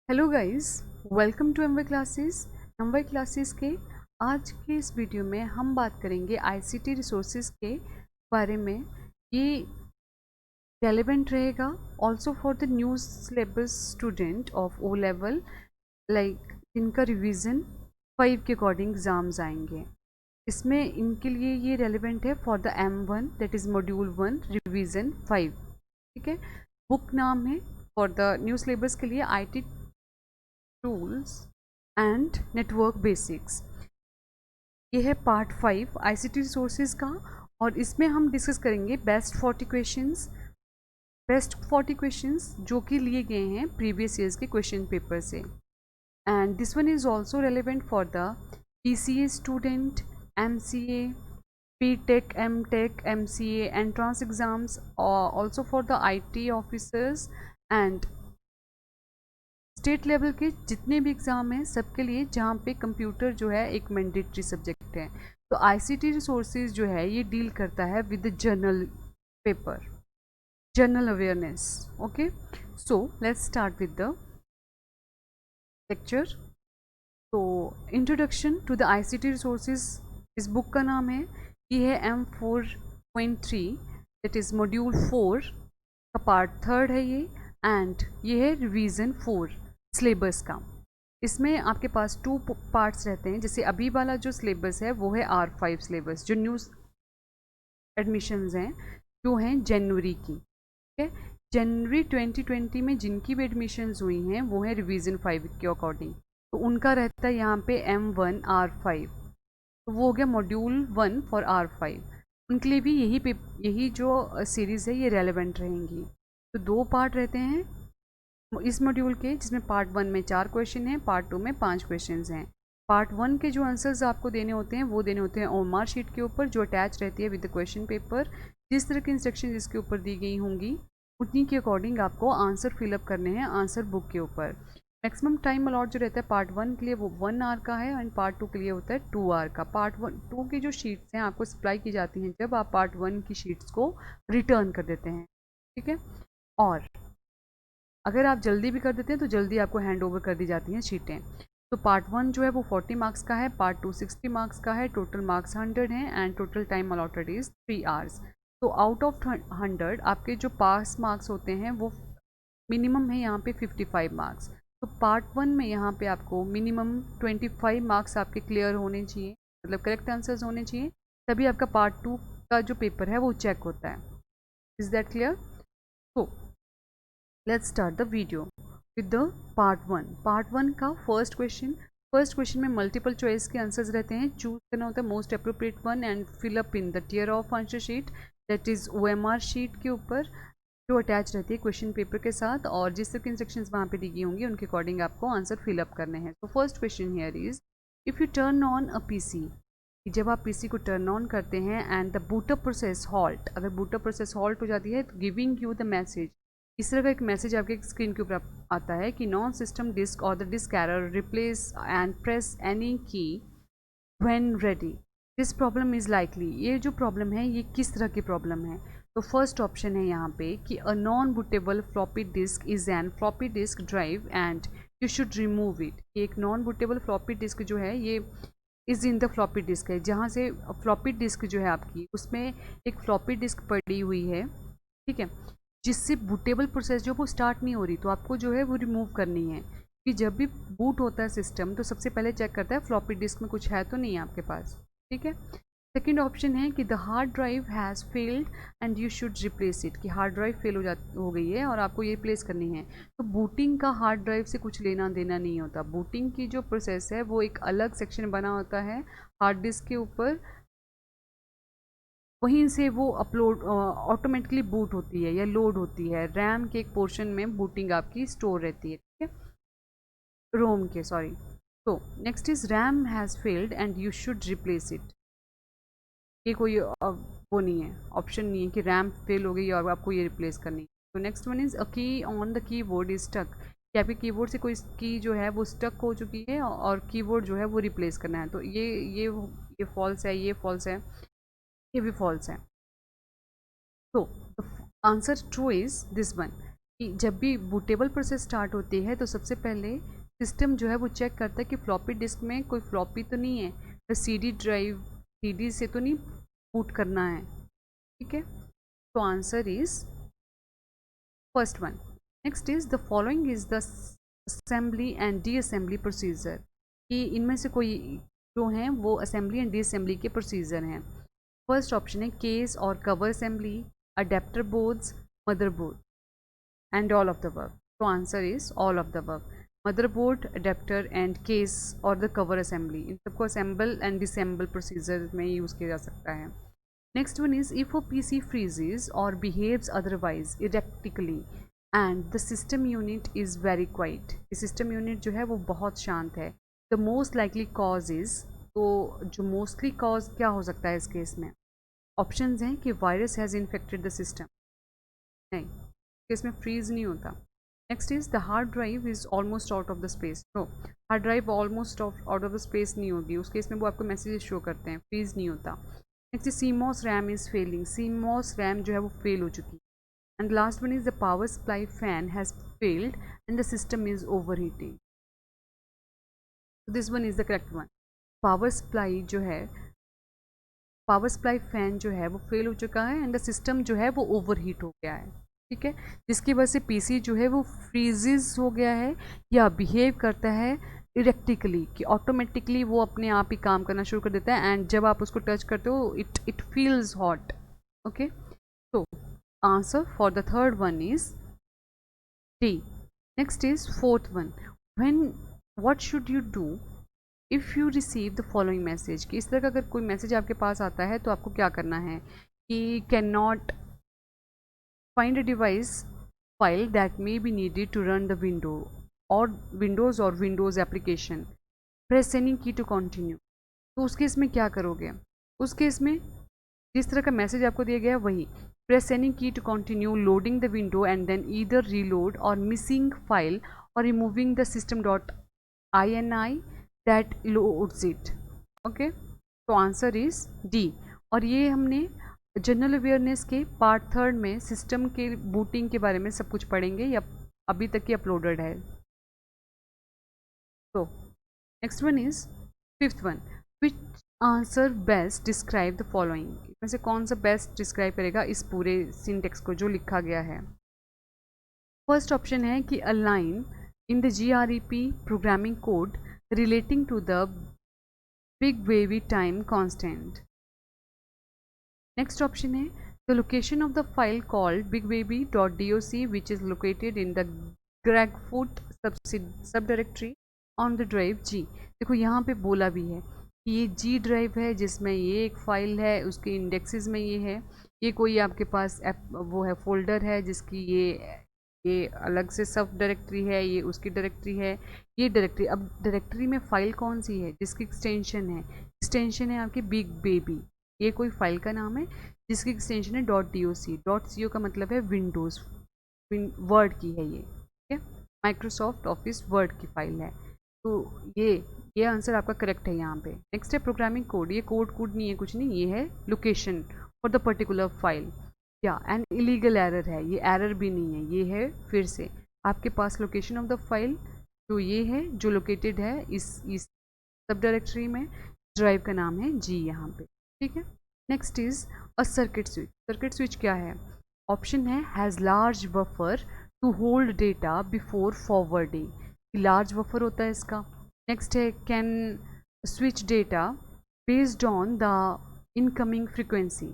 Hello guys, welcome to MY classes. MY classes के आज के इस वीडियो में हम बात करेंगे आईसीटी रिसोर्सेज के बारे में। ये रेलेवेंट रहेगा also for the new syllabus student of O level, like इनका रिवीजन 5 के अकॉर्डिंग एग्ज़ाम्स आएंगे। इसमें इनके लिए ये रेलेवेंट है for the M1 that is module 1 revision 5। ठीक है, बुक नाम है फॉर द न्यू सिलेबस के लिए IT tools and network basics. ये है पार्ट 5 आईसीटी रिसोर्सेज का, और इसमें हम डिस्कस करेंगे बेस्ट 40 क्वेश्चंस जो कि लिए गए हैं प्रीवियस ईयर्स के क्वेश्चन पेपर से। And this one is also relevant for the PCA student, MCA, PTech, MTech, MCA entrance exams, also for the IT officers and state level के जितने भी एग्ज़ाम हैं सबके लिए, जहाँ पे कंप्यूटर जो है एक मैंडेटरी सब्जेक्ट है। तो आईसीटी रिसोर्सेज जो है ये डील करता है with journal paper, general awareness. Okay, so let's start with the lecture. तो introduction to the ICT resources इस बुक का नाम है। ये है M4.3 दैट इज़ मॉड्यूल 4 का पार्ट 3 है ये, एंड ये है रिवीजन 4 सिलेबस का। इसमें आपके पास 2 पार्ट्स रहते हैं। जैसे अभी वाला जो सिलेबस है वो है R5 सिलेबस, जो न्यू एडमिशन्स हैं जो हैं जनवरी की। ठीक है, जनवरी 2020 में जिनकी भी एडमिशन्स हुई हैं वो है रिवीजन 5 के अकॉर्डिंग, तो उनका रहता है यहाँ पे M1 R5। तो वो हो गया मॉड्यूल 1 फॉर R5। उनके लिए भी यही जो सीरीज़ है ये रेलेवेंट रहेंगी। तो 2 पार्ट रहते हैं इस मॉड्यूल के, जिसमें पार्ट 1 में 4 क्वेश्चन हैं, पार्ट 2 में 5 क्वेश्चन हैं। पार्ट 1 के जो आंसर्स आपको देने होते हैं वो देने होते हैं OMR शीट के ऊपर, जो अटैच रहती है विद द क्वेश्चन पेपर। जिस तरह की इंस्ट्रक्शन इसके ऊपर दी गई होंगी उतनी के अकॉर्डिंग आपको आंसर फिलअप करने हैं आंसर बुक के ऊपर। मैक्सिमम टाइम अलॉट जो रहता है पार्ट 1 के लिए वो 1 आवर का है, एंड पार्ट 2 के लिए होता है 2 आवर का। पार्ट 2 की जो शीट्स हैं आपको सप्लाई की जाती हैं जब आप पार्ट 1 की शीट्स को रिटर्न कर देते हैं। ठीक है, और अगर आप जल्दी भी कर देते हैं तो जल्दी आपको हैंड ओवर कर दी जाती हैं शीटें। तो पार्ट 1 जो है वो 40 मार्क्स का है, पार्ट 2 60 मार्क्स का है, टोटल मार्क्स 100 हैं, and total time allotted is 3 hours. तो आउट ऑफ 100 आपके जो पास मार्क्स होते हैं वो मिनिमम है यहाँ पे 55 मार्क्स। तो पार्ट 1 में यहाँ पे आपको मिनिमम 25 मार्क्स आपके क्लियर होने चाहिए, मतलब करेक्ट आंसर्स होने चाहिए, तभी आपका पार्ट 2 का जो पेपर है वो चेक होता है। Is that clear? तो let's start the video with the part 1। Part 1 का फर्स्ट क्वेश्चन में मल्टीपल चॉइस के आंसर्स रहते हैं। चूज करना होता है most appropriate one and fill up in the tier of answer sheet that is OMR sheet के ऊपर, जो अटैच रहती है क्वेश्चन पेपर के साथ, और जिस तरह की इंस्ट्रक्शंस वहाँ पे दी गई होंगी उनके अकॉर्डिंग आपको आंसर फिलअप करने हैं। तो first question here is, if U turn on a PC, जब आप PC को टर्न ऑन करते हैं and the boot up process halt, अगर बूटअप प्रोसेस हॉल्ट हो जाती है तो गिविंग यू द मैसेज, इस तरह का एक मैसेज आपके स्क्रीन के ऊपर आता है कि नॉन सिस्टम डिस्क और the disk error, replace and press any key when ready, this problem is likely. ये जो प्रॉब्लम है ये किस तरह की प्रॉब्लम है? तो फर्स्ट ऑप्शन है यहाँ पे कि a non bootable floppy disk is an floppy disk drive and you should remove it. एक नॉन बूटेबल फ्लॉपी डिस्क जो है ये is in the floppy disk है, जहाँ से फ्लॉपी डिस्क जो है आपकी उसमें एक फ्लॉपी डिस्क पड़ी हुई है। ठीक है, जिससे बूटेबल प्रोसेस जो वो स्टार्ट नहीं हो रही, तो आपको जो है वो रिमूव करनी है। कि जब भी बूट होता है सिस्टम तो सबसे पहले चेक करता है फ्लॉपी डिस्क में कुछ है तो नहीं है आपके पास। ठीक है, सेकेंड ऑप्शन है कि the hard drive has failed and you should replace it, कि हार्ड ड्राइव फेल हो गई है और आपको ये रिप्लेस करनी है। तो बूटिंग का हार्ड ड्राइव से कुछ लेना देना नहीं होता। बूटिंग की जो प्रोसेस है वो एक अलग सेक्शन बना होता है हार्ड डिस्क के ऊपर, वहीं से वो अपलोड ऑटोमेटिकली बूट होती है या लोड होती है। रैम के एक पोर्शन में बूटिंग आपकी स्टोर रहती है। ठीक है, रोम के, सॉरी। तो next is RAM has failed and you should replace it. ये कोई वो नहीं है, ऑप्शन नहीं है कि रैम फेल हो गई और आपको ये रिप्लेस करनी है। तो next one is a key on the keyboard is stuck, कि आपके कीबोर्ड से कोई की जो है वो स्टक हो चुकी है और कीबोर्ड जो है वो रिप्लेस करना है। तो ये फॉल्स है, ये फॉल्स है, ये भी फॉल्स है। तो answer true is this one, कि जब भी बूटेबल प्रोसेस स्टार्ट होती है तो सबसे पहले सिस्टम जो है वो चेक करता है कि फ्लॉपी डिस्क में कोई फ्लॉपी तो नहीं है, तो सीडी ड्राइव सीडी से तो नहीं बूट करना है। ठीक है, तो answer is first one. Next is the following is the assembly and D assembly procedure, कि इनमें से कोई जो हैं वो असेंबली एंड डी असेंबली के प्रोसीजर हैं। फर्स्ट ऑप्शन है केस और cover assembly, adapter boards, motherboard and all of the above। तो answer is all of the above। Motherboard, adapter and case और द कवर असेंबली, इन सबको assemble and disassemble procedure में use किया जा सकता है। Next one is if a PC freezes और behaves otherwise erratically and the system unit is very quiet, system unit जो है वो बहुत शांत है। The most likely cause is, तो जो मोस्टली कॉज क्या हो सकता है इस केस में? ऑप्शंस हैं कि virus has infected the system, नहीं, केस में फ्रीज नहीं होता। Next is the hard drive is almost out of the space, no, hard drive almost out of the space नहीं होगी, उस केस में वो आपको मैसेजेस शो करते हैं, फ्रीज नहीं होता। Next is CMOS RAM is failing, CMOS RAM जो है वो फेल हो चुकी है। And last one is the power supply fan has failed and the system is over heating, this one is the correct one. Power supply जो है, power supply fan जो है वो फेल हो चुका है एंड द सिस्टम जो है वो ओवर हीट हो गया है। ठीक है, जिसकी वजह से पीसी जो है वो फ्रीजेस हो गया है या बिहेव करता है इरेक्टिकली, कि ऑटोमेटिकली वो अपने आप ही काम करना शुरू कर देता है एंड जब आप उसको टच करते हो इट फील्स हॉट। ओके, तो answer for the third one is D. Next is fourth one, when what should you do if you receive the following message, कि इस तरह का अगर कोई मैसेज आपके पास आता है तो आपको क्या करना है कि can not find a device file that may be needed to run the window or Windows application, press any key to continue। तो उस केस में क्या करोगे? उस केस में जिस तरह का मैसेज आपको दिया गया है वही, press any key to continue loading the window and then either reload or missing file or removing the system.ini that loads it। Okay, तो आंसर इज डी। और ये हमने जनरल अवेयरनेस के पार्ट थर्ड में सिस्टम के booting के बारे में सब कुछ पढ़ेंगे, या अभी तक ही अपलोडेड है। तो next one is fifth one, which answer best describe the following, में से कौन सा बेस्ट डिस्क्राइब करेगा इस पूरे सिंटेक्स को जो लिखा गया है? फर्स्ट ऑप्शन है कि a line in the GREP programming code relating to the big baby time constant. Next option है the location of the file called bigbaby.doc which is located in the Gragfoot sub directory on the drive G. देखो यहाँ पे बोला भी है कि ये G drive है जिसमें ये एक फ़ाइल है, उसके इंडेक्सेस में ये है, ये कोई आपके पास वो है फोल्डर है जिसकी ये अलग से सब डायरेक्टरी है, ये उसकी डायरेक्टरी है, ये डायरेक्टरी। अब डायरेक्टरी में फ़ाइल कौन सी है जिसकी एक्सटेंशन है आपकी बिग बेबी, ये कोई फाइल का नाम है जिसकी एक्सटेंशन है .doc। .co का मतलब है विंडोज़, वर्ड की है ये, ठीक है, माइक्रोसॉफ्ट ऑफिस वर्ड की फाइल है। तो ये आंसर आपका करेक्ट है यहाँ पे। नेक्स्ट है प्रोग्रामिंग कोड, ये कोड नहीं है, कुछ नहीं, ये है location for the particular file, या एन इलीगल एरर है, ये एरर भी नहीं है, ये है फिर से आपके पास लोकेशन ऑफ द फाइल जो ये है, जो लोकेटेड है इस सब डायरेक्टरी में, ड्राइव का नाम है जी यहाँ पे। ठीक है, next is a circuit switch. Circuit switch क्या है? ऑप्शन है has large buffer to hold data before forwarding, large buffer होता है इसका। नेक्स्ट है can switch data based on the incoming frequency,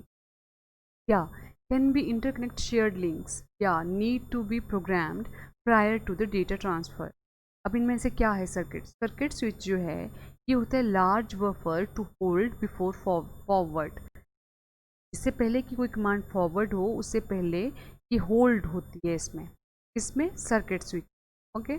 या can be interconnect shared links, या need to be programmed prior to the data transfer. अब इनमें से क्या है सर्किट स्विच जो है ये होता है large buffer to hold before forward, इससे पहले कि कोई कमांड फॉरवर्ड हो उससे पहले ये होल्ड होती है इसमें circuit switch. Okay,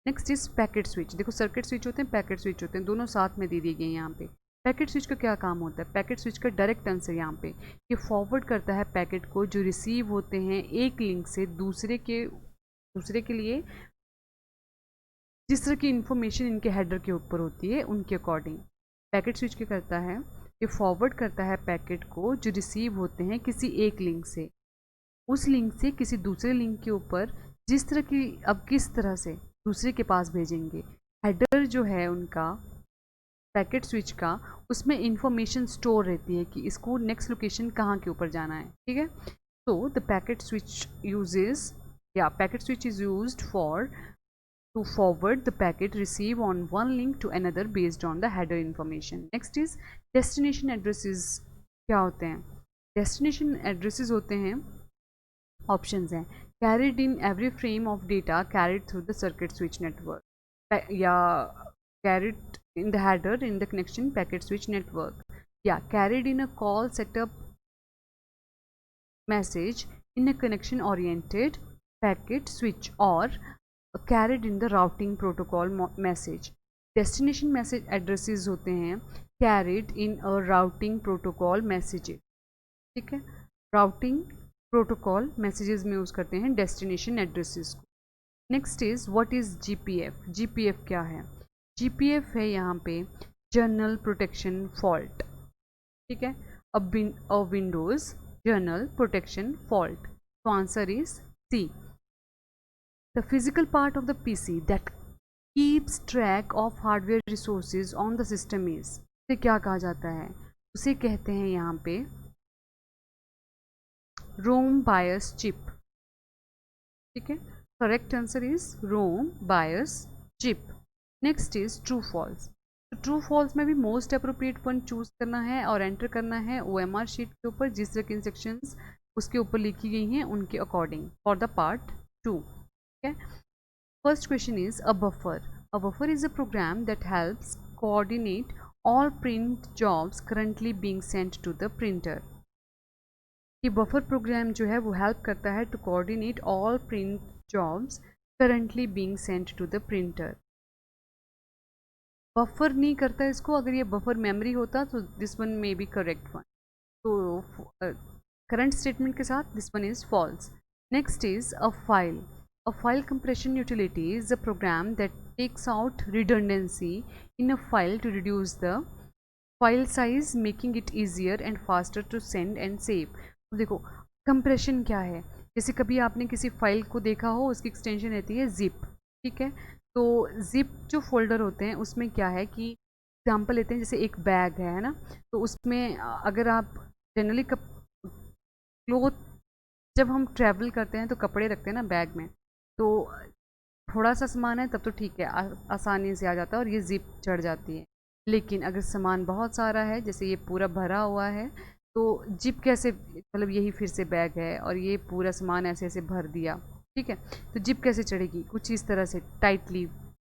next is packet switch. देखो सर्किट स्विच होते हैं, पैकेट स्विच होते हैं, दोनों साथ में दे दिए गए यहाँ पे। पैकेट स्विच का क्या काम होता है? पैकेट स्विच का डायरेक्ट आंसर यहाँ पे, ये फॉरवर्ड करता है पैकेट को जो रिसीव होते हैं एक लिंक से दूसरे के लिए, जिस तरह की इन्फॉर्मेशन इनके हेडर के ऊपर होती है उनके अकॉर्डिंग। पैकेट स्विच क्या करता है? ये फॉरवर्ड करता है पैकेट को जो रिसीव होते हैं किसी एक लिंक से, उस लिंक से किसी दूसरे लिंक के ऊपर जिस तरह की, अब किस तरह से दूसरे के पास भेजेंगे, हेडर जो है उनका पैकेट स्विच का, उसमें इंफॉर्मेशन स्टोर रहती है कि इसको नेक्स्ट लोकेशन कहाँ के ऊपर जाना है, ठीक है। तो द पैकेट स्विच यूजेस, या packet switch is used for to forward the packet received on one link to another based on the header information. Next is destination addresses. क्या होते हैं? Destination addresses होते हैं, options हैं, carried in every frame of data carried through the circuit switch network, या carried in the header in the connection packet switch network, या carried in a call setup message in a connection oriented packet switch, or carried in the routing protocol message. Destination message addresses होते हैं carried in a routing protocol messages, ठीक है। routing protocol messages में use करते हैं destination addresses को। Next is what is GPF। GPF क्या है? GPF है यहाँ पे जर्नल प्रोटेक्शन फॉल्ट, ठीक है। अ विंडोज जर्नल प्रोटेक्शन फॉल्ट। तो answer is C. The physical part of the PC that keeps track of hardware resources on the system is, उसे क्या कहा जाता है? उसे कहते हैं यहाँ पे रोम बायस चिप, ठीक है। Correct answer is ROM BIOS chip. Next is true false. तो ट्रू फॉल्स में भी मोस्ट अप्रोप्रिएट वन चूज करना है और एंटर करना है OMR शीट के ऊपर, जिस तरह की इंस्ट्रक्शंस उसके ऊपर लिखी गई हैं उनके अकॉर्डिंग फॉर द पार्ट 2, ठीक है। First question is a buffer. A buffer is a program that helps coordinate all print jobs currently being sent to the printer. ये buffer program जो है वो help करता है to coordinate all print jobs currently being sent to the printer. Buffer नहीं करता इसको, अगर ये buffer memory होता तो this one may be correct one. तो current statement के साथ this one is false. Next is a file. A file compression utility is a program that takes out redundancy in a file to reduce the file size, making it easier and faster to send and save. अब देखो compression क्या है? जैसे कभी आपने किसी file को देखा हो, उसकी एक्सटेंशन रहती है zip, ठीक है। तो zip जो फोल्डर होते हैं उसमें क्या है कि एग्जाम्पल लेते हैं, जैसे एक बैग है ना, तो उसमें अगर आप जनरली क्लोथ, जब हम ट्रैवल करते हैं तो कपड़े रखते हैं ना बैग में, तो थोड़ा सा सामान है तब तो ठीक है, आसानी से आ जाता है और ये जिप चढ़ जाती है। लेकिन अगर सामान बहुत सारा है, जैसे ये पूरा भरा हुआ है, तो जिप कैसे, मतलब यही फिर से बैग है और ये पूरा सामान ऐसे ऐसे भर दिया, ठीक है, तो जिप कैसे चढ़ेगी? कुछ इस तरह से टाइटली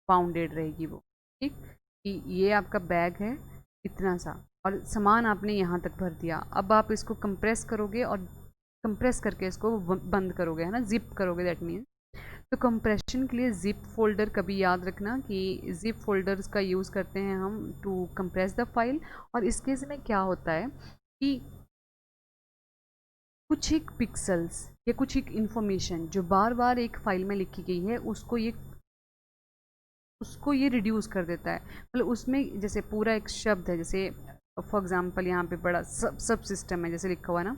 बाउंडेड रहेगी वो, ठीक, कि ये आपका बैग है इतना सा और सामान आपने यहाँ तक भर दिया। अब आप इसको कंप्रेस करोगे और कंप्रेस करके इसको बंद करोगे, है ना, जिप करोगे, दैट मीन्स। तो कंप्रेशन के लिए जिप फोल्डर, कभी याद रखना कि जिप फोल्डर्स का यूज़ करते हैं हम टू कंप्रेस द फाइल। और इस केस में क्या होता है कि कुछ एक पिक्सल्स या कुछ एक इंफॉर्मेशन जो बार बार एक फाइल में लिखी गई है, उसको ये रिड्यूस कर देता है। मतलब उसमें जैसे पूरा एक शब्द है, जैसे फॉर एग्जांपल यहाँ पे बड़ा सब सिस्टम है जैसे लिखा हुआ है ना,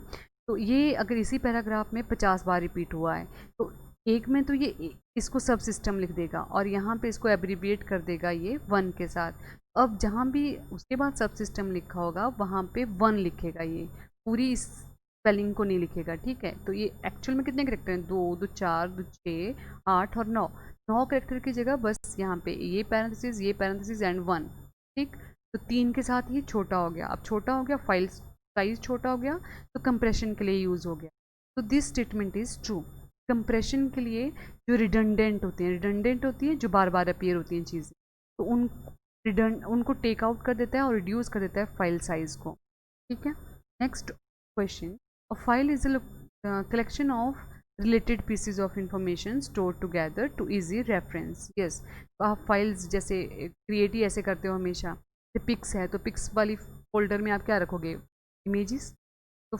तो ये अगर इसी पैराग्राफ में 50 बार रिपीट हुआ है, तो एक में तो ये इसको सब सिस्टम लिख देगा और यहाँ पे इसको एब्रीविएट कर देगा ये 1 के साथ। अब जहाँ भी उसके बाद सब सिस्टम लिखा होगा वहाँ पे 1 लिखेगा, ये पूरी इस स्पेलिंग को नहीं लिखेगा, ठीक है। तो ये एक्चुअल में कितने करेक्टर हैं? 2, 2, 4, 2, 6, 8 और 9। 9 करेक्टर की जगह बस यहाँ पे ये पैरेंथेसिस एंड 1, ठीक। तो 3 के साथ ये छोटा हो गया। अब छोटा हो गया, फाइल साइज छोटा हो गया, तो कंप्रेशन के लिए यूज़ हो गया। तो this statement is true. Compression के लिए जो रिडंडेंट होती है जो बार बार अपीयर होती हैं चीज़ें, तो उनको टेक आउट कर देता है और रिड्यूस कर देता है फाइल साइज को, ठीक है। Next question, a file is a collection of related pieces of information store together to easy reference. Yes, तो आप फाइल्स जैसे क्रिएट ही ऐसे करते हो हमेशा, जैसे पिक्स है तो पिक्स वाली फोल्डर में आप क्या रखोगे? इमेजेस। तो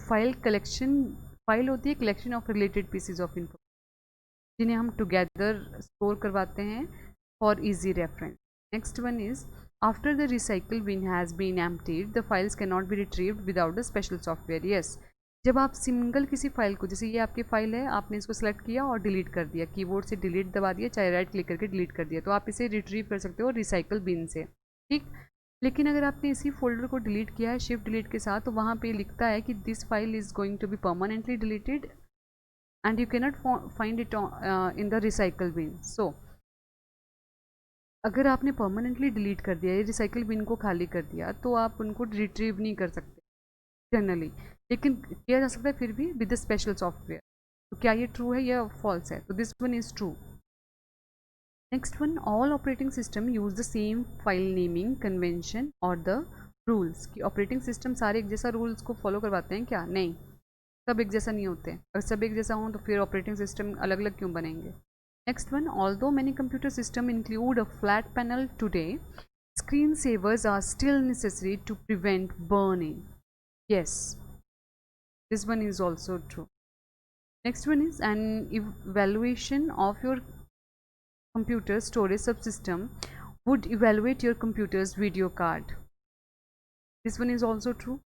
फाइल होती है collection of related pieces of information जिन्हें हम टुगेदर स्टोर करवाते हैं for easy reference. Next one is, after the recycle bin has been emptied the files can not be retrieved without a special software. Yes, जब आप single किसी file को, जैसे ये आपकी फाइल है, आपने इसको सेलेक्ट किया और डिलीट कर दिया, कीबोर्ड से डिलीट दबा दिया, चाहे राइट क्लिक करके डिलीट कर दिया, तो आप इसे रिट्रीव कर सकते हो रिसाइकल बिन से, ठीक। लेकिन अगर आपने इसी फोल्डर को डिलीट किया है शिफ्ट डिलीट के साथ, तो वहाँ पे लिखता है कि this file is going to be permanently deleted and you cannot find it in the recycle bin. So अगर आपने परमानेंटली डिलीट कर दिया, ये रिसाइकल बिन को खाली कर दिया, तो आप उनको रिट्रीव नहीं कर सकते जनरली, लेकिन किया जा सकता है फिर भी विद द स्पेशल सॉफ्टवेयर। तो क्या ये ट्रू है या फॉल्स है? तो this one is true. Next one, all operating system use the same file naming convention और द रूल्स। कि ऑपरेटिंग सिस्टम सारे एक जैसा रूल्स को फॉलो करवाते हैं क्या? नहीं, सब एक जैसा नहीं होते। अगर सब एक जैसा हो तो फिर ऑपरेटिंग सिस्टम अलग अलग क्यों बनेंगे? Next one, although many computer system include a flat panel today, screen savers are still necessary to prevent burning. Yes, this one is also true. Next one is an evaluation of your computer storage subsystem would evaluate your computer's video card. This one is also true.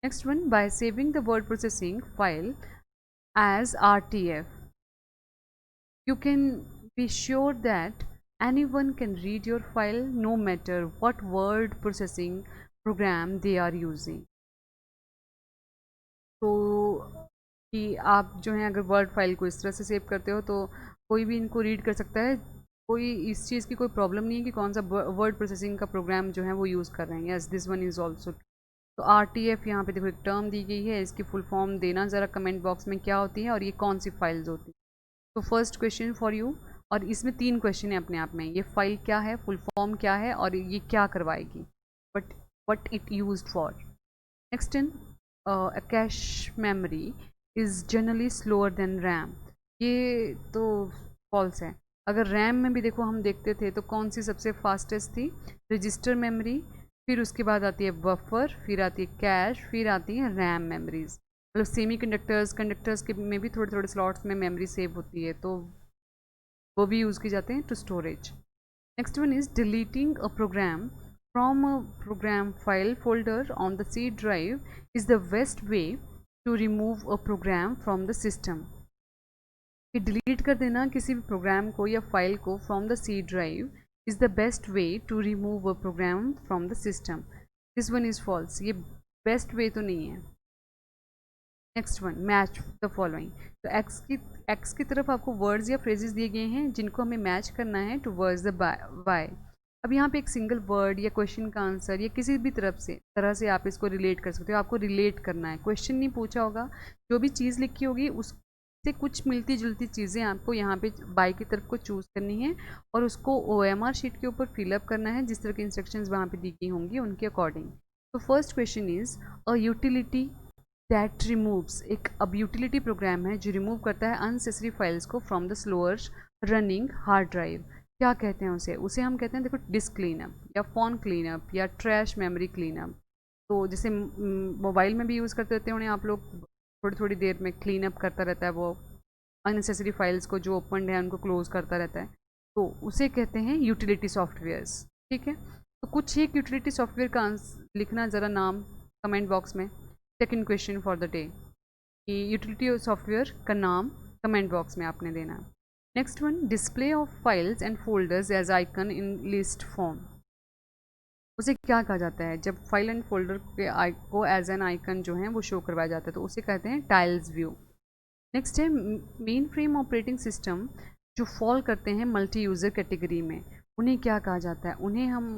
Next one, by saving the word processing file as RTF, you can be sure that anyone can read your file no matter what word processing program they are using. तो कि आप जो है अगर word file को इस तरह से सेव करते हो तो कोई भी इनको रीड कर सकता है, कोई इस चीज़ की कोई प्रॉब्लम नहीं है कि कौन सा वर्ड प्रोसेसिंग का प्रोग्राम जो है वो यूज़ कर रहे हैं। Yes, this one is also. तो RTF यहाँ पे देखो एक टर्म दी गई है, इसकी फुल फॉर्म देना ज़रा कमेंट बॉक्स में क्या होती है और ये कौन सी फाइल्स होती है। तो फर्स्ट क्वेश्चन फॉर यू, और इसमें 3 क्वेश्चन है अपने आप में। ये फाइल क्या है, फुल फॉर्म क्या है और ये क्या करवाएगी, but what it use for. Next in, cache memory is generally slower then RAM. ये तो फॉल्स है। अगर रैम में भी देखो हम देखते थे तो कौन सी सबसे फास्टेस्ट थी? रजिस्टर मेमोरी, फिर उसके बाद आती है बफर, फिर आती है कैश, फिर आती है रैम मेमोरीज। मतलब सेमी कंडक्टर्स के में भी थोड़े थोड़े स्लॉट्स में मेमोरी सेव होती है, तो वो भी यूज़ की जाते हैं to storage. Next one is deleting a program from a program file folder on the C drive is the best way to remove a program from the system. कि delete कर देना किसी भी प्रोग्राम को या फाइल को from the C drive is the best way to remove a program from the system. This one is false, ये best way तो नहीं है। Next one, match the following. तो एक्स की तरफ आपको वर्ड्स या फ्रेजेस दिए गए हैं जिनको हमें मैच करना है टू वर्ड्स द वाई। अब यहाँ पे एक सिंगल वर्ड या क्वेश्चन का आंसर या किसी भी तरह से आप इसको रिलेट कर सकते हो। आपको रिलेट करना है, क्वेश्चन नहीं पूछा होगा, जो भी चीज़ लिखी होगी उससे कुछ मिलती जुलती चीज़ें आपको यहाँ पे बाई की तरफ को चूज़ करनी है और उसको OMR शीट के ऊपर फिलअप करना है जिस तरह की इंस्ट्रक्शंस वहाँ पे दी गई होंगी उनके अकॉर्डिंग। तो first question is a utility that removes. एक अब यूटिलिटी प्रोग्राम है जो रिमूव करता है अननेसेसरी फाइल्स को from the slower running hard drive. क्या कहते हैं उसे हम कहते हैं देखो डिस्क क्लीनअप या फ़ोन क्लीनअप या ट्रैश मेमोरी क्लीनअप। तो जैसे मोबाइल में भी यूज़ करते रहते हैं आप लोग, थोड़ी थोड़ी देर में क्लीनअप करता रहता है वो अननेसेसरी फाइल्स को, जो ओपन है उनको क्लोज करता रहता है, तो उसे कहते हैं यूटिलिटी सॉफ्टवेयर्स। ठीक है, तो कुछ एक यूटिलिटी सॉफ्टवेयर का लिखना ज़रा नाम कमेंट बॉक्स में। Second question for the day कि यूटिलिटी सॉफ्टवेयर का नाम कमेंट बॉक्स में आपने देना। Next one, display of files and folders as icon in list form. उसे क्या कहा जाता है जब फाइल एंड फोल्डर के को एज एन आइकन जो है वो शो करवाया जाता है, तो उसे कहते हैं टाइल्स व्यू। नेक्स्ट है मेन फ्रेम ऑपरेटिंग सिस्टम जो फॉल करते हैं मल्टी यूज़र कैटेगरी में, उन्हें क्या कहा जाता है? उन्हें हम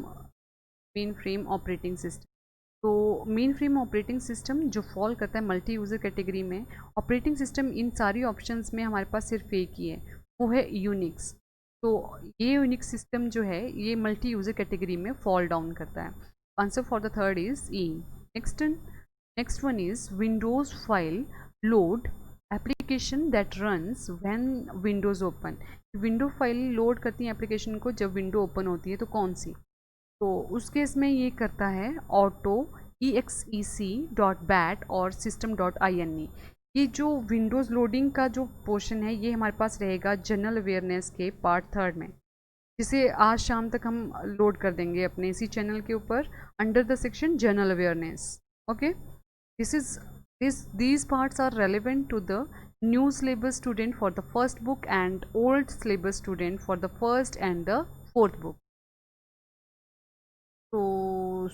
मेन फ्रेम ऑपरेटिंग सिस्टम। तो मेन फ्रेम ऑपरेटिंग सिस्टम जो फॉल करता है मल्टी यूज़र कैटेगरी में, ऑपरेटिंग सिस्टम इन सारी ऑप्शंस में हमारे पास सिर्फ एक ही है, वो है यूनिक्स। तो ये यूनिक्स सिस्टम जो है ये मल्टी यूज़र कैटेगरी में फॉल डाउन करता है। Answer for the third is E. Next one is Windows file load application that runs when Windows open. Window file load करती है एप्लीकेशन को जब विंडो ओपन होती है, तो कौन सी? तो उस केस में ये करता है ऑटो exec.bat और system.ini। ये जो विंडोज़ लोडिंग का जो पोर्शन है ये हमारे पास रहेगा जनरल अवेयरनेस के पार्ट 3 में, जिसे आज शाम तक हम लोड कर देंगे अपने इसी चैनल के ऊपर under the section general awareness. Okay, this is These parts are relevant to the new syllabus student for the first book and old syllabus student for the first and the fourth book. So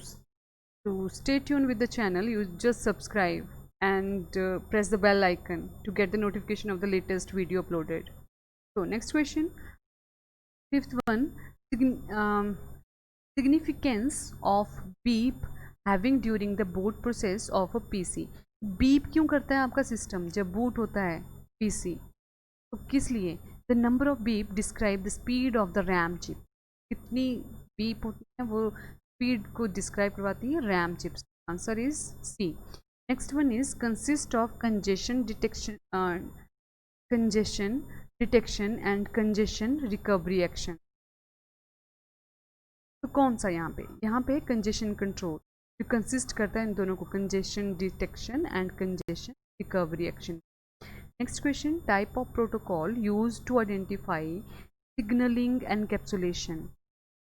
to stay tuned with the channel, you just subscribe and press the bell icon to get the notification of the latest video uploaded. So next question, fifth one, significance of beep having during the boot process of a PC. Beep क्यों करता है आपका system जब boot होता है PC, तो किस लिए? The number of beep describe the speed of the RAM chip. कितनी बीप होती है वो स्पीड को डिस्क्राइब करवाती है RAM chips. Answer is C. Next one is consist of congestion detection and congestion recovery action. तो कौन सा यहाँ पे कंजेशन कंट्रोल जो कंसिस्ट करता है इन दोनों को, congestion detection and congestion recovery action. Next question, type of protocol use to identify signalling encapsulation.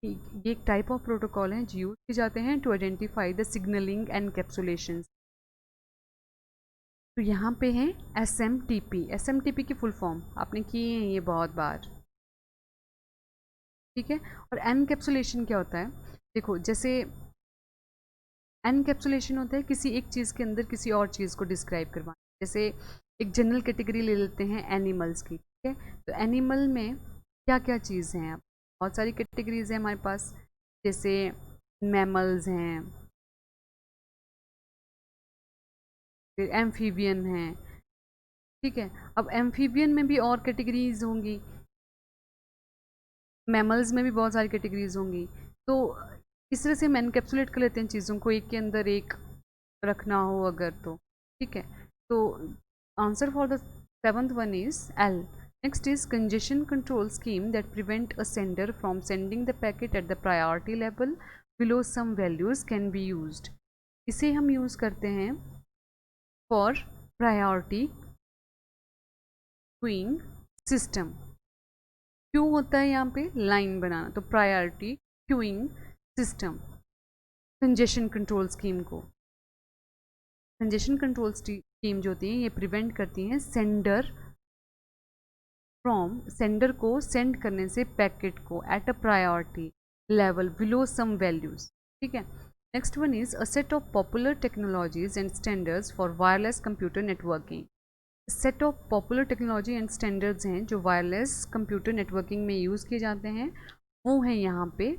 ये एक टाइप ऑफ प्रोटोकॉल हैं जो यूज किए जाते हैं to identify the signalling encapsulation. तो यहाँ पे है SMTP. SMTP की फुल फॉर्म आपने किए हैं ये बहुत बार, ठीक है. और एनकैप्सुलेशन क्या होता है? देखो, जैसे एनकैप्सुलेशन होता है किसी एक चीज़ के अंदर किसी और चीज़ को डिस्क्राइब करवाना. जैसे एक जनरल कैटेगरी ले लेते हैं एनिमल्स की, ठीक है. तो एनिमल में क्या क्या चीज़ हैं? अब बहुत सारी कैटेगरीज हैं हमारे पास, जैसे मैमल्स हैं, फिर एम्फीबियन हैं, ठीक है. अब एम्फीबियन में भी और कैटेगरीज होंगी, मैमल्स में भी बहुत सारी कैटेगरीज होंगी. तो इस तरह से हम एनकैप्सुलेट कर लेते हैं चीज़ों को, एक के अंदर एक रखना हो अगर, तो ठीक है. तो answer for the seventh one is L. Next is congestion control scheme that prevent a sender from sending the packet at the priority level below some values can be used. इसे हम यूज़ करते हैं for priority queuing system. क्यों होता है यहाँ पे? Line बनाना. तो priority queuing system congestion control scheme को, कंजेशन कंट्रोल स्कीम जो होती है ये प्रिवेंट करती हैं सेंडर को सेंड करने से पैकेट को at a priority level below some values, ठीक है. Next one is a set of popular technologies and standards for wireless computer networking. Set of popular technology and standards हैं जो वायरलेस कंप्यूटर नेटवर्किंग में use किए जाते हैं, वो हैं यहाँ पे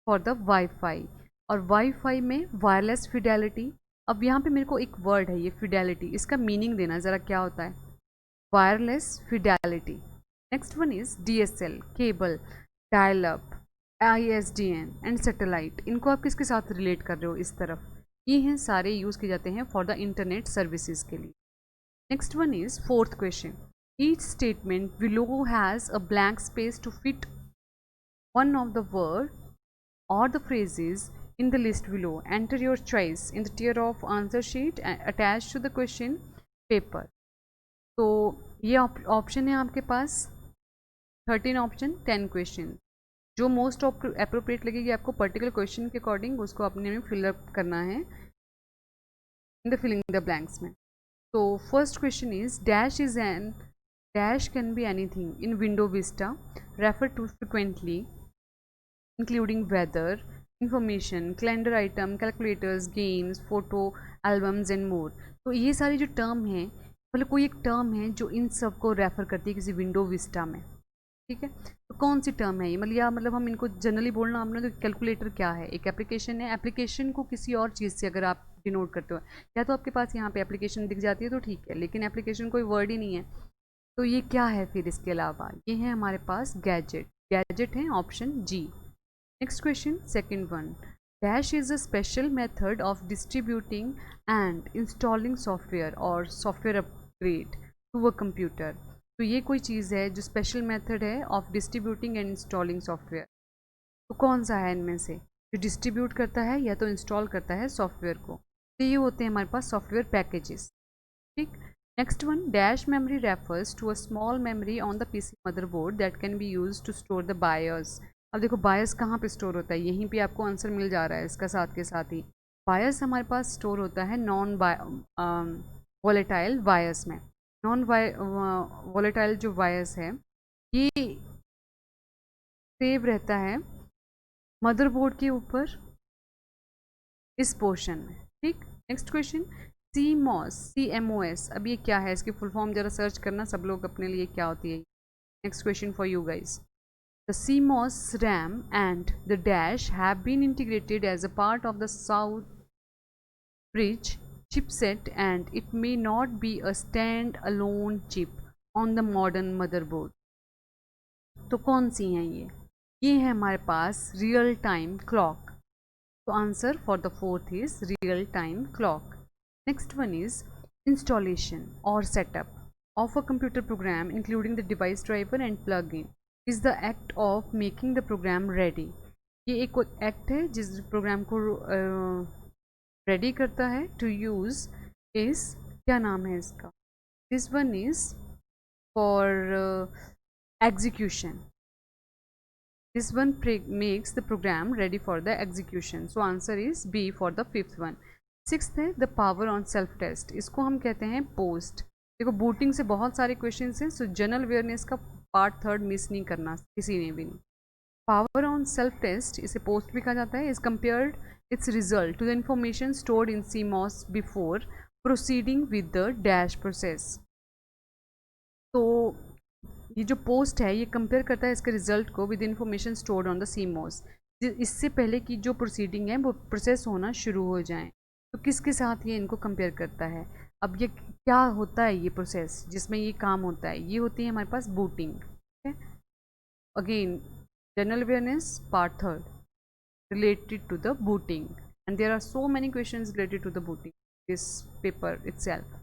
फॉर द वाईफाई. और वाईफाई में वायरलेस फिडेलिटी. अब यहाँ पे मेरे को एक वर्ड है ये फिडेलिटी, इसका मीनिंग देना ज़रा क्या होता है? Wireless Fidelity. Next one is DSL, cable, dial up, ISDN and satellite. इनको आप किसके साथ रिलेट कर रहे हो इस तरफ? ये हैं सारे यूज़ किए जाते हैं फॉर द इंटरनेट सर्विसेज के लिए. Next one is fourth question. Each statement below has a blank space to fit one of the word or the phrases in the list below. Enter your choice in the tier of answer sheet attached to the question paper. तो ये option है आपके पास 13 option 10 question. जो most appropriate लगेगी आपको particular question के according उसको अपने में फिलअप करना है in the filling the blanks में. So first question is dash can be anything in Window Vista referred to frequently including weather, information, calendar item, calculators, games, photo albums and more. तो ये सारी जो term हैं, मतलब कोई एक term है जो इन सब को रेफ़र करती है किसी विंडो विस्टा में, ठीक है. तो कौन सी टर्म है ये? मतलब हम इनको जनरली बोलना हमने, तो कैलकुलेटर क्या है? एक एप्लीकेशन है. एप्लीकेशन को किसी और चीज़ से अगर आप डिनोट करते हो, या तो आपके पास यहाँ पे एप्लीकेशन दिख जाती है तो ठीक है, लेकिन एप्लीकेशन कोई वर्ड ही नहीं है, तो ये क्या है फिर? इसके अलावा ये है हमारे पास गैजेट है, option G. Next question, second one. Dash is a special method of distributing and installing software और software upgrade to a computer. तो ये कोई चीज़ है जो स्पेशल मेथड है of distributing and installing software. तो कौन सा है इनमें से जो डिस्ट्रीब्यूट करता है या तो इंस्टॉल करता है सॉफ्टवेयर को? तो ये होते हैं हमारे पास सॉफ्टवेयर पैकेजेस, ठीक. Next one, dash memory refers to a small memory on the PC motherboard that can be use to store the BIOS. अब देखो बायस कहाँ पे स्टोर होता है, यहीं पे आपको आंसर मिल जा रहा है इसका साथ के साथ ही. बायस हमारे पास स्टोर होता है नॉन वॉलेटाइल वायर्स में। नॉन वॉलेटाइल जो वायर्स है ये सेव रहता है मदरबोर्ड के ऊपर इस पोर्शन में, ठीक। नेक्स्ट क्वेश्चन, CMOS, अब ये क्या है, इसकी फुल फॉर्म जरा सर्च करना सब लोग अपने लिए, क्या होती है। Next question for you guys. The CMOS RAM and the dash have been integrated as a part of the South Bridge chipset, and it may not be a stand-alone chip on the modern motherboard. तो कौन सी हैं ये है हमारे पास real time clock. तो answer for the fourth is real time clock. Next one is installation or setup of a computer program including the device driver and plug-in is the act of making the program ready। ये एक act है जिस programme को ready करता है to use इस, क्या नाम है इसका, this one is for execution, this one makes the program ready for the execution। so answer is B for the fifth one। Sixth है the power on self test, इसको हम कहते हैं पोस्ट। देखो बूटिंग से बहुत सारे क्वेश्चन हैं, सो जनरल अवेयरनेस का पार्ट थर्ड मिस नहीं करना किसी ने भी नहीं। पावर ऑन सेल्फ टेस्ट, इसे पोस्ट भी कहा जाता है, is compared its result to the information stored in CMOS before proceeding with the dash process. तो ये जो पोस्ट है ये कंपेयर करता है इसके रिजल्ट को with information stored on the CMOS, इससे पहले की जो प्रोसीडिंग है वो प्रोसेस होना शुरू हो जाए। तो किसके साथ ये इनको कंपेयर करता है। अब ये क्या होता है, ये प्रोसेस जिसमें ये काम होता है, ये होती है हमारे पास booting. Again general awareness part third related to the booting, and there are so many questions related to the booting this paper itself।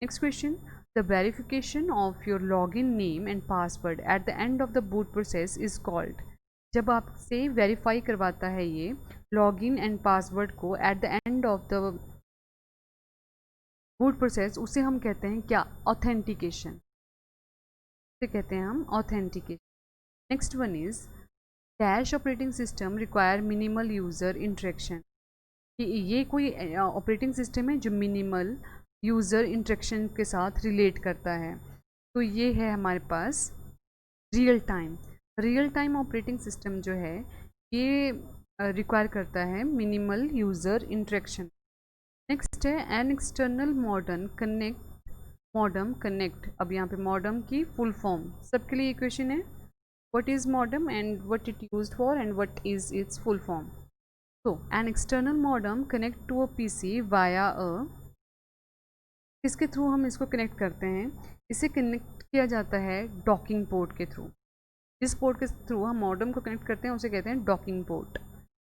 next question, the verification of your login name and password at the end of the boot process is called। जब आपसे verify करवाता है ये login and password को at the end of the boot process, उसे हम कहते हैं क्या, ऑथेंटिकेशन, उसे कहते हैं हम authentication. Next one is dash operating system require minimal user interaction, ये कोई ऑपरेटिंग सिस्टम है जो मिनिमल यूज़र इंटरेक्शन के साथ रिलेट करता है। तो ये है हमारे पास रियल टाइम ऑपरेटिंग सिस्टम जो है ये रिक्वायर करता है मिनिमल यूज़र इंटरेक्शन। नेक्स्ट है एन एक्सटर्नल मॉडम कनेक्ट, अब यहाँ पे मॉडम की फुल फॉर्म सबके लिए क्वेश्चन है, what is modem and what it used for and what is its full form। so an external modem connect to a PC via a, इसके through हम इसको कनेक्ट करते हैं, इसे कनेक्ट किया जाता है डॉकिंग पोर्ट के थ्रू, जिस पोर्ट के थ्रू हम मॉडम को कनेक्ट करते हैं उसे कहते हैं docking port.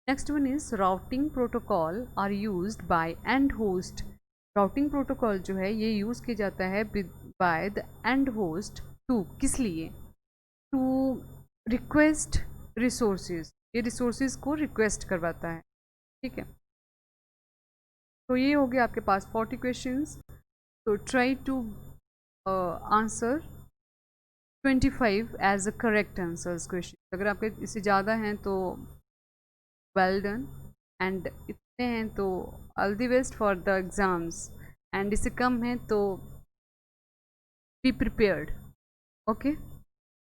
Next one is routing protocol are used by and host, routing protocol जो है ये यूज़ किया जाता है by the end host to, किस लिए, टू रिक्वेस्ट रिसोर्सेज, ये रिसोर्सेज को रिक्वेस्ट करवाता है, ठीक है। तो ये हो गया आपके पास 40 क्वेश्चंस। तो try to answer 25 as a correct answers question. अगर आपके इससे ज़्यादा हैं तो वेल डन, एंड इतने हैं तो all the best for the exams, and इससे कम हैं तो be prepared. Okay,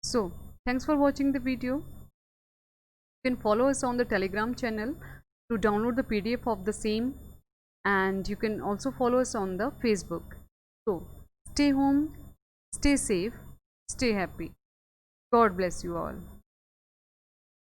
so thanks for watching the video। you can follow us on the Telegram channel to download the PDF of the same, and you can also follow us on the Facebook। so stay home, stay safe, stay happy, God bless you all।